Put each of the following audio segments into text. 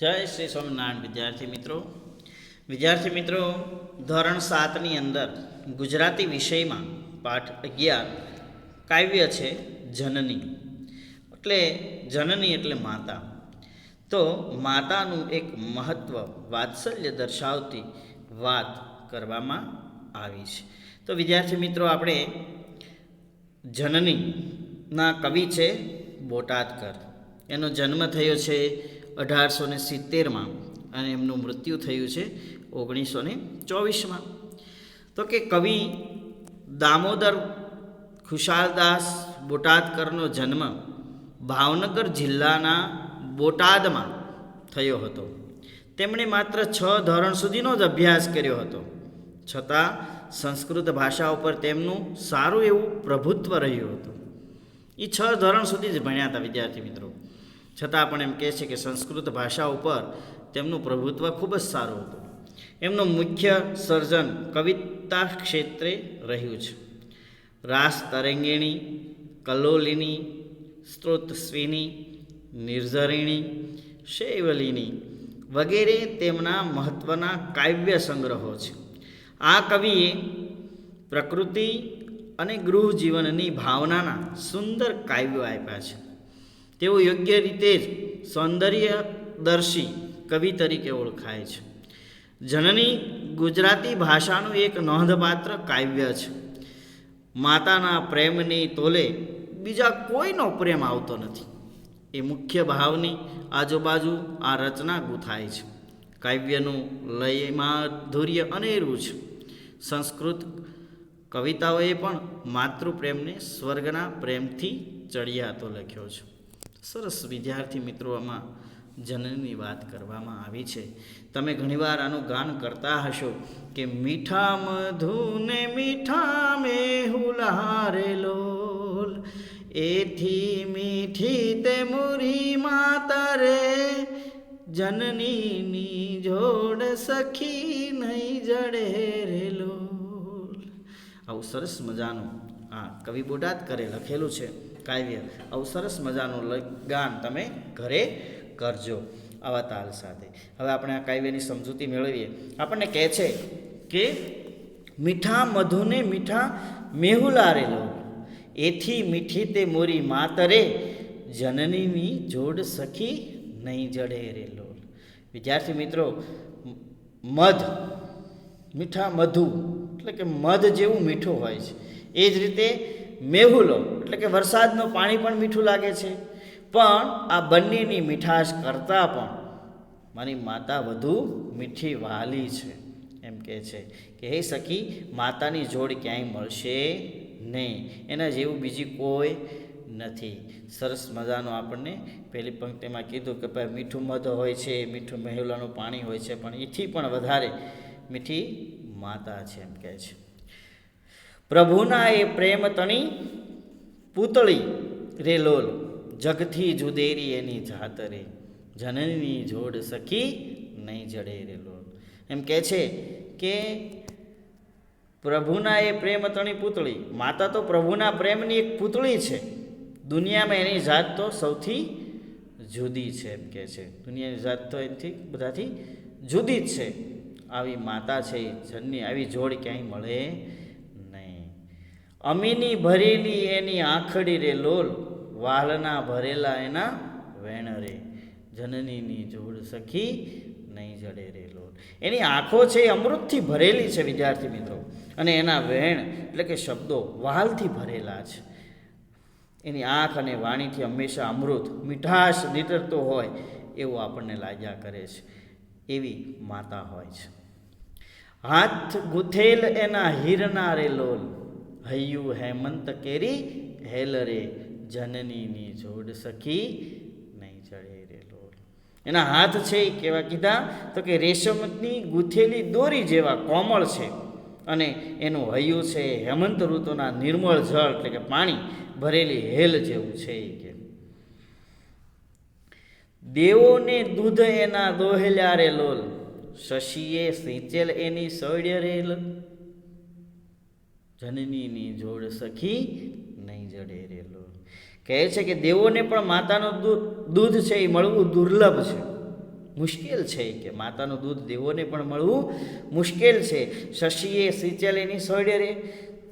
જય શ્રી સ્વામિનારાયણ વિદ્યાર્થી મિત્રો ધોરણ 7ની અંદર ગુજરાતી વિષયમાં પાઠ 11 કાવ્ય છે જનની. જનની એટલે માતા. તો માતાનું એક મહત્વ વાત્સલ્ય દર્શાવતી વાત કરવામાં આવી છે. તો વિદ્યાર્થી મિત્રો, આપણે જનનીના કવિ છે બોટાદકર. એનો જન્મ થયો છે 1870માં અને એમનું મૃત્યુ થયું છે 1924માં. તો કે કવિ દામોદર ખુશાલદાસ બોટાદકરનો જન્મ ભાવનગર જિલ્લાના બોટાદમાં થયો હતો. તેમણે માત્ર 6 ધોરણ સુધીનો જ અભ્યાસ કર્યો હતો, છતાં સંસ્કૃત ભાષા ઉપર તેમનું સારું એવું પ્રભુત્વ રહ્યું હતું. એ 6 ધોરણ સુધી જ ભણ્યા હતા વિદ્યાર્થી મિત્રો, છતાં પણ એમ કહે છે કે સંસ્કૃત ભાષા ઉપર તેમનું પ્રભુત્વ ખૂબ જ સારું હતું. એમનું મુખ્ય સર્જન કવિતા ક્ષેત્રે રહ્યું છે. રાસ તરંગિણી, કલ્લોલિની, સ્ત્રોતસ્વિની, નિર્ઝરિણી, શૈવલિની વગેરે તેમના મહત્ત્વના કાવ્ય સંગ્રહો છે. આ કવિએ પ્રકૃતિ અને ગૃહ જીવનની ભાવનાના સુંદર કાવ્યો આપ્યા છે. તેઓ યોગ્ય રીતે જ સૌંદર્યદર્શી કવિ તરીકે ઓળખાય છે. જનની ગુજરાતી ભાષાનું એક નોંધપાત્ર કાવ્ય છે. માતાના પ્રેમની તોલે બીજા કોઈનો પ્રેમ આવતો નથી. એ મુખ્ય ભાવની આજુબાજુ આ રચના ગૂંથાય છે. કાવ્યનું લય માધુર્ય અનેરું છે. સંસ્કૃત કવિતાઓએ પણ માતૃપ્રેમને સ્વર્ગના પ્રેમથી ચડિયાતો લખ્યો છે. સરસ વિદ્યાર્થી મિત્રો, આમાં જનનની વાત કરવામાં આવી છે. તમે ઘણીવાર આનું ગાન કરતા હશો કે મીઠા મધુને મીઠા મેહુલા રે લોલ, એથી મીઠી તે મુરી માતા રે, જનનીની જોડ સખી નહીં જડે રે લોલ. આવું સરસ મજાનું આ કવિ બોટાદકરે લખેલું છે કાવ્ય. આવું સરસ મજાનું ગાન તમે ઘરે કરજો આવા તાલ સાથે. હવે આપણે આ કાવ્યની સમજૂતી મેળવીએ. આપણને કહે છે કે મીઠા મધુને મીઠા મેહુલા રે લોલ, એથી મીઠી તે મોરી માતરે, જનનીની જોડ સખી નહીં જડે રે લોલ. વિદ્યાર્થી મિત્રો, મધ, મીઠા મધુ એટલે કે મધ જેવું મીઠું હોય છે. એ જ રીતે મેહુલો એટલે કે વરસાદનું પાણી પણ મીઠું લાગે છે, પણ આ બંનેની મીઠાશ કરતાં પણ મારી માતા વધુ મીઠી વહાલી છે. એમ કહે છે કે હે સખી, માતાની જોડ ક્યાંય મળશે નહીં, એના જેવું બીજી કોઈ નથી. સરસ મજાનું આપણને પહેલી પંક્તિમાં કીધું કે ભાઈ મીઠું મધ હોય છે, મીઠું મેહુલાનું પાણી હોય છે, પણ એથી પણ વધારે મીઠી માતા છે. એમ કહે છે પ્રભુના એ પ્રેમ તણી પૂતળી રે લોલ, જગથી જુદેરી એની જાત રે, જનનીની જોડ સખી નહીં જડે રે લોલ. એમ કહે છે કે પ્રભુના એ પ્રેમ તણી પૂતળી, માતા તો પ્રભુના પ્રેમની એક પૂતળી છે. દુનિયામાં એની જાત તો સૌથી જુદી છે. એમ કહે છે દુનિયાની જાત તો એનાથી બધાથી જુદી જ છે. આવી માતા છે જનની, આવી જોડ ક્યાંય મળે નહીં. અમીની ભરેલી એની આંખડી રે લોલ, વાલના ભરેલા એના વેણ રે, જનનીની જોડ સખી નહીં જડે રે લોલ. એની આંખો છે એ અમૃતથી ભરેલી છે વિદ્યાર્થી મિત્રો, અને એના વેણ એટલે કે શબ્દો વાલથી ભરેલા છે. એની આંખ અને વાણીથી હંમેશા અમૃત મીઠાશ નીતરતો હોય એવું આપણને લાગ્યા કરે છે. એવી માતા હોય છે. હાથ ગુથેલ એના હીરના રે લોલ, હૈયું હેમંત કેરી હેલ રે, જનનીની જોડ સખી નહીં જડે રે લોલ. એના હાથ છે એ કેવા કીધા તો કે રેશમની ગૂંથેલી દોરી જેવા કોમળ છે, અને એનું હૈયું છે હેમંત ઋતુના નિર્મળ જળ એટલે કે પાણી ભરેલી હેલ જેવું છે. કે દેવોને દૂધ એના દોહેલ્યા રે લોલ, શશીએ સિંચેલ એની સૌડ્ય રેલ, જનનીની જોડ સખી નહીં જડે રે લોલ. કહે છે કે દેવોને પણ માતાનું દૂધ છે એ મળવું દુર્લભ છે. મુશ્કેલ છે કે માતાનું દૂધ દેવોને પણ મળવું મુશ્કેલ છે. શશીએ સિંચેલીની સોયડે રે,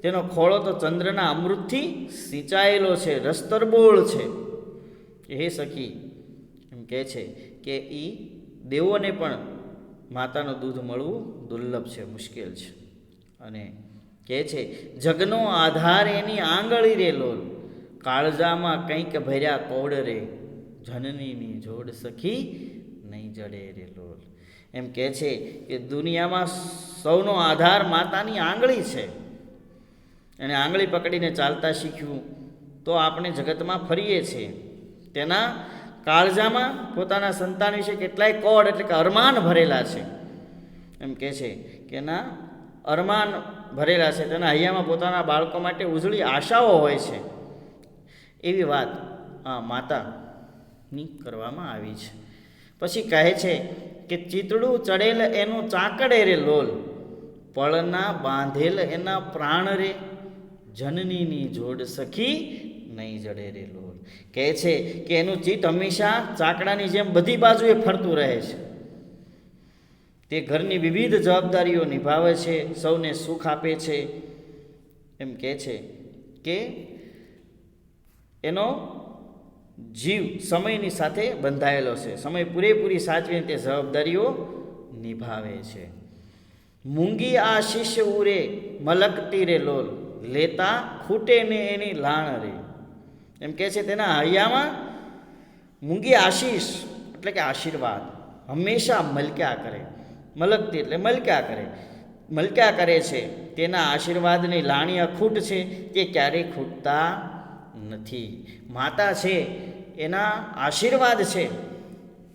તેનો ખોળો તો ચંદ્રના અમૃતથી સિંચાયેલો છે, રસ્તરબોળ છે. હે સખી, એમ કહે છે કે એ દેવોને પણ માતાનું દૂધ મળવું દુર્લભ છે, મુશ્કેલ છે. અને કહે છે જગનો આધાર એની આંગળી રે લોલ, કાળજામાં કંઈક ભર્યા કોડ રે, જનનીની જોડ સખી નહીં જડે રે લોલ. એમ કહે છે કે દુનિયામાં સૌનો આધાર માતાની આંગળી છે. અને આંગળી પકડીને ચાલતા શીખ્યું તો આપણે જગતમાં ફરીએ છીએ. તેના કાળજામાં પોતાના સંતાન વિશે કેટલાય કોડ એટલે કે અરમાન ભરેલા છે. એમ કહે છે કે એના અરમાન ભરેલા છે, તેના હૈયામાં પોતાના બાળકો માટે ઉજળી આશાઓ હોય છે. એવી વાત આ માતાની કરવામાં આવી છે. પછી કહે છે કે ચિતડું ચડેલ એનું ચાકડે રે લોલ, પળના બાંધેલ એના પ્રાણ રે, જનનીની જોડ સખી નહીં જડે રે લોલ. કહે છે કે એનું ચિત્ત હંમેશા ચાકડાની જેમ બધી બાજુએ ફરતું રહે છે. તે ઘરની વિવિધ જવાબદારીઓ નિભાવે છે, સૌને સુખ આપે છે. એમ કહે છે કે એનો જીવ સમયની સાથે બંધાયેલો છે, સમય પૂરેપૂરી સાચવીને તે જવાબદારીઓ નિભાવે છે. મૂંગી આ શિષ્ય ઉરે મલકતી રે લોલ, લેતા ખૂટે ને એની લાણ રે. એમ કહે છે તેના હૈયામાં મૂંગી આશીષ એટલે કે આશીર્વાદ હંમેશા મલક્યા કરે. મલકતી એટલે મલક્યા કરે છે. તેના આશીર્વાદની લાણી અખૂટ છે, તે ક્યારેય ખૂટતા નથી. માતા છે એના આશીર્વાદ છે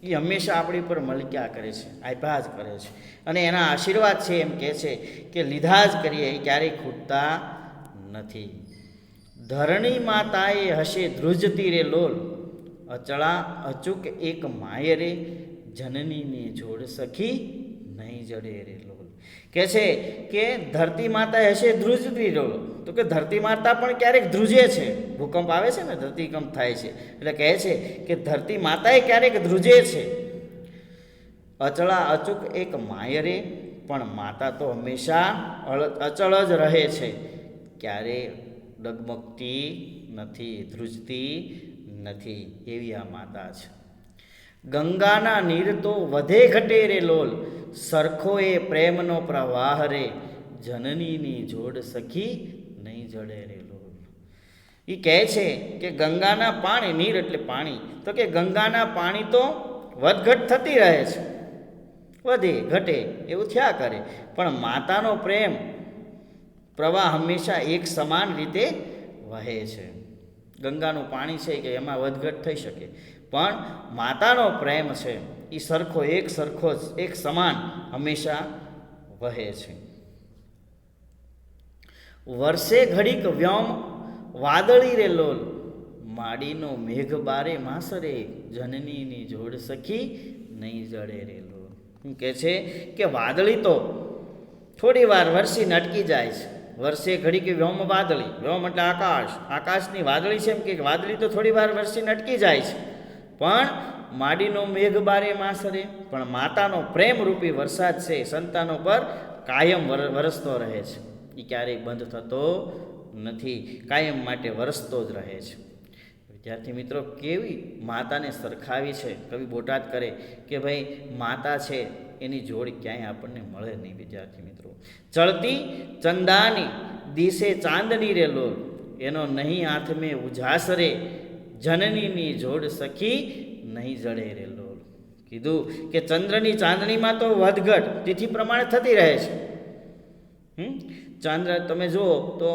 એ હંમેશા આપણી ઉપર મલક્યા કરે છે, આપ્યા જ કરે છે. અને એના આશીર્વાદ છે એમ કહે છે કે લીધા જ કરીએ એ ક્યારેય ખૂટતા નથી. ધરણી માતાએ હશે ધ્રુજતી રે લોલ, અચળા અચૂક એક માય રે, જનનીની જોડ સખી નહીં જડે રે લોલ. કહે છે કે ધરતી માતા હશે ધ્રુજતી લોલ, તો કે ધરતી માતા પણ ક્યારેક ધ્રુજે છે. ભૂકંપ આવે છે ને, ધરતીકંપ થાય છે, એટલે કહે છે કે ધરતી માતાએ ક્યારેક ધ્રુજે છે. અચળા અચૂક એક માય રે, પણ માતા તો હંમેશા અચળ જ રહે છે, ક્યારેય ડગમગતી નથી, ધ્રુજતી નથી. એવી આ માતા છે. ગંગાના નીર તો વધે ઘટે રે લોલ, સરખો એ પ્રેમનો પ્રવાહ રે, જનનીની જોડ સખી નહીં જડે રે લોલ. એ કહે છે કે ગંગાના પાણી, નીર એટલે પાણી, તો કે ગંગાના પાણી તો વધઘટ થતી રહે છે, વધે ઘટે એવું થયા કરે, પણ માતાનો પ્રેમ પ્રવાહ હંમેશા એક સમાન રીતે વહે છે. ગંગાનું પાણી છે કે એમાં વધઘટ થઈ શકે, પણ માતાનો પ્રેમ છે એ સરખો જ એક સમાન હંમેશા વહે છે. વર્ષે ઘડીક વ્યોમ વાદળી રે લોલ, માડીનો મેઘ બારે માસરે, જનનીની જોડ સખી નહીં જડે રે લોલ. શું કહે છે કે વાદળી તો થોડી વાર વરસીને અટકી જાય છે. વર્ષે ઘડીક વ્યોમ વાદળી, વ્યોમ એટલે આકાશ, આકાશની વાદળી છે. એમ કે વાદળી તો થોડી વાર વરસીને અટકી જાય છે, પણ માડીનો મેઘ બારે માસરે, પણ માતાનો પ્રેમરૂપી વરસાદ છે સંતાનો પર કાયમ વરસતો રહે છે. એ ક્યારેય બંધ થતો નથી, કાયમ માટે વરસતો જ રહે છે. વિદ્યાર્થી મિત્રો, કેવી માતાને સરખાવી છે કવિ બોટાદ કરે કે ભાઈ માતા છે એની જોડ ક્યાંય આપણને મળે નહીં. વિદ્યાર્થી મિત્રો, ચડતી ચંદાની દિશે ચાંદની રે લોલ, એનો નહીં હાથ મેં ઉજાસ રે, જનનીની જોડ સખી નહીં જડે રે લોલ. કીધું કે ચંદ્રની ચાંદણીમાં તો વધઘટ તિથિ પ્રમાણે થતી રહે છે. ચંદ્ર તમે જુઓ તો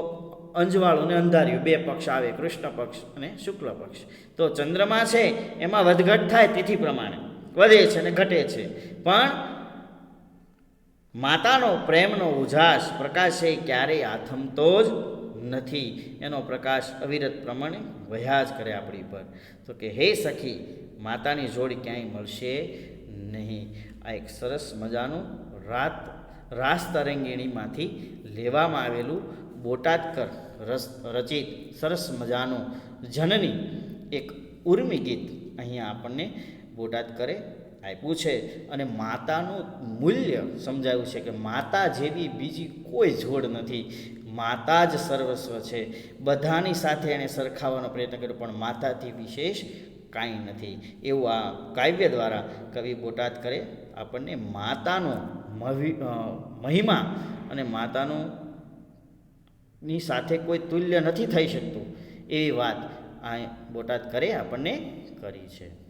અંજવાળું ને અંધાર્યું બે પક્ષ આવે, કૃષ્ણ પક્ષ અને શુક્લ પક્ષ. તો ચંદ્રમા છે એમાં વધઘટ થાય, તિથિ પ્રમાણે વધે છે અને ઘટે છે, પણ માતાનો પ્રેમનો ઉજાસ પ્રકાશ છે ક્યારેય આથમતો જ નથી. એનો પ્રકાશ અવિરત પ્રમાણે વહ્યા જ કરે આપણી પર. તો કે હે સખી, માતાની જોડ ક્યાંય મળશે નહીં. આ એક સરસ મજાનું રાસ તરંગીણીમાંથી લેવામાં આવેલું બોટાદકર રચિત સરસ મજાનું જનની એક ઉર્મી ગીત અહીંયા આપણને બોટાદકરે આપ્યું છે. અને માતાનું મૂલ્ય સમજાવ્યું છે કે માતા જેવી બીજી કોઈ જોડ નથી, માતા જ સર્વસ્વ છે. બધાની સાથે એણે સરખાવવાનો પ્રયત્ન કર્યો, પણ માતાથી વિશેષ કાંઈ નથી. એવું આ કાવ્ય દ્વારા કવિ બોટાદકરે આપણને માતાનો મહિમા અને માતાનું ની સાથે કોઈ તુલ્ય નથી થઈ શકતું એવી વાત આ બોટાદકરે આપણને કરી છે.